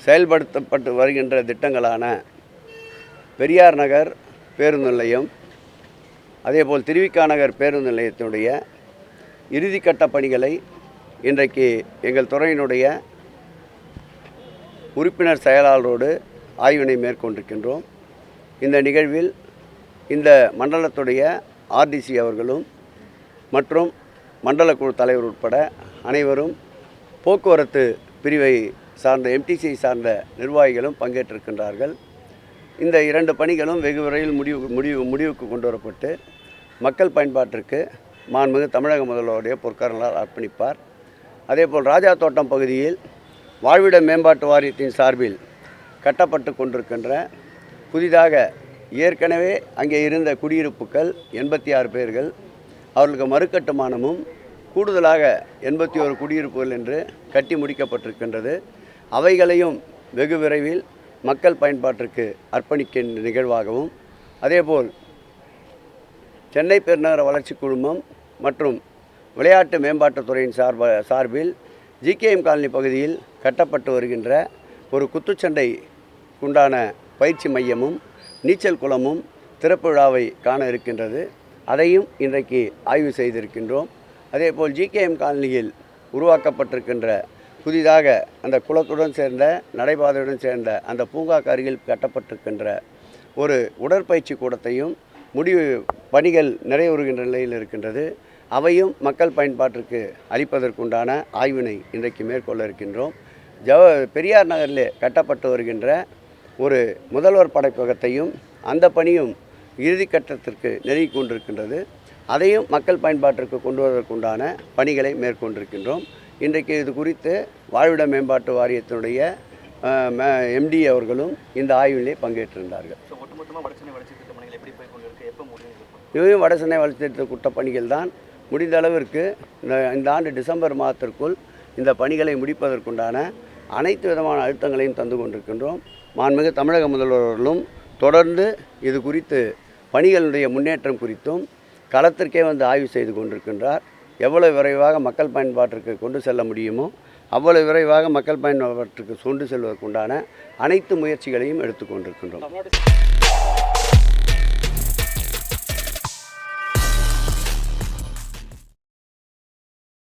செயல்படுத்தப்பட்டு வருகின்ற திட்டங்களான பெரியார் நகர் பேருந்து நிலையம், அதேபோல் திருவிக்கா நகர் பேருந்து நிலையத்தினுடைய இறுதிக்கட்ட பணிகளை இன்றைக்கு எங்கள் துறையினுடைய உறுப்பினர் செயலாளரோடு ஆய்வினை மேற்கொண்டிருக்கின்றோம். இந்த நிகழ்வில் இந்த மண்டலத்துடைய ஆர்டிசி அவர்களும் மற்றும் மண்டல குழு தலைவர் உட்பட அனைவரும் போக்குவரத்து பிரிவை சார்ந்த எம்டிசியை சார்ந்த நிர்வாகிகளும் பங்கேற்றிருக்கின்றார்கள். இந்த 2 பணிகளும் வெகு விரைவில் முடிவுக்கு கொண்டு வரப்பட்டு மக்கள் பயன்பாட்டிற்கு மாண்புமிகு தமிழக முதல்வருடைய பொற்கரங்களால் அர்ப்பணிப்பார். அதேபோல் ராஜா தோட்டம் பகுதியில் வாழ்விட மேம்பாட்டு வாரியத்தின் சார்பில் கட்டப்பட்டு கொண்டிருக்கின்ற புதிதாக ஏற்கனவே அங்கே இருந்த குடியிருப்புகள் 86 பேர்கள், அவர்களுக்கு மறுகட்டுமானமும் கூடுதலாக 81 குடியிருப்புகள் என்று கட்டி முடிக்கப்பட்டிருக்கின்றது. அவைகளையும் வெகு விரைவில் மக்கள் பயன்பாட்டிற்கு அர்ப்பணிக்கின்ற நிகழ்வாகவும், அதேபோல் சென்னை பெருநகர வளர்ச்சி குழுமம் மற்றும் விளையாட்டு மேம்பாட்டுத்துறையின் சார்பில் ஜிகேஎம் காலனி பகுதியில் கட்டப்பட்டு வருகின்ற ஒரு குத்துச்சண்டைக்குண்டான பயிற்சி மையமும் நீச்சல் குளமும் திறப்பு விழாவை காண இருக்கின்றது. அதையும் இன்றைக்கு ஆய்வு செய்திருக்கின்றோம். அதேபோல் ஜிகேஎம் காலனியில் உருவாக்கப்பட்டிருக்கின்ற புதிதாக அந்த குளத்துடன் சேர்ந்த நடைபாதையுடன் சேர்ந்த அந்த பூங்காக்கு அருகில் கட்டப்பட்டிருக்கின்ற ஒரு உடற்பயிற்சி கூடத்தையும் பணிகள் நிறைவுறுகின்ற நிலையில் இருக்கின்றது. அவையும் மக்கள் பயன்பாட்டிற்கு அளிப்பதற்குண்டான ஆய்வினை இன்றைக்கு மேற்கொள்ள இருக்கின்றோம். பெரியார் நகரில் கட்டப்பட்டு வருகின்ற ஒரு முதல்வர் படைப்பகத்தையும் அந்த பணியும் இறுதிக்கட்டத்திற்கு நெருங்கி கொண்டிருக்கின்றது. அதையும் மக்கள் பயன்பாட்டிற்கு கொண்டு வருவதற்குண்டான பணிகளை மேற்கொண்டிருக்கின்றோம். இன்றைக்கு இது குறித்து வாழ்விட மேம்பாட்டு வாரியத்தினுடைய எம்டி அவர்களும் இந்த ஆய்விலே பங்கேற்றிருந்தார்கள். இவையும் வடசென்னை வளர்ச்சி திட்ட திட்ட பணிகள் தான் முடிந்த அளவிற்கு இந்த ஆண்டு டிசம்பர் மாதத்திற்குள் இந்த பணிகளை முடிப்பதற்குண்டான அனைத்து விதமான அழுத்தங்களையும் தந்து கொண்டிருக்கின்றோம். மாண்புமிகு தமிழக முதல்வர்களும் தொடர்ந்து இது குறித்து பணிகளுடைய முன்னேற்றம் குறித்தும் களத்திற்கே வந்து ஆய்வு செய்து கொண்டிருக்கின்றார். எவ்வளவு விரைவாக மக்கள் பயன்பாட்டிற்கு கொண்டு செல்ல முடியுமோ அவ்வளவு விரைவாக மக்கள் பயன்பாட்டிற்கு கொண்டு செல்வதற்குண்டான அனைத்து முயற்சிகளையும் எடுத்துக்கொண்டிருக்கின்றோம்.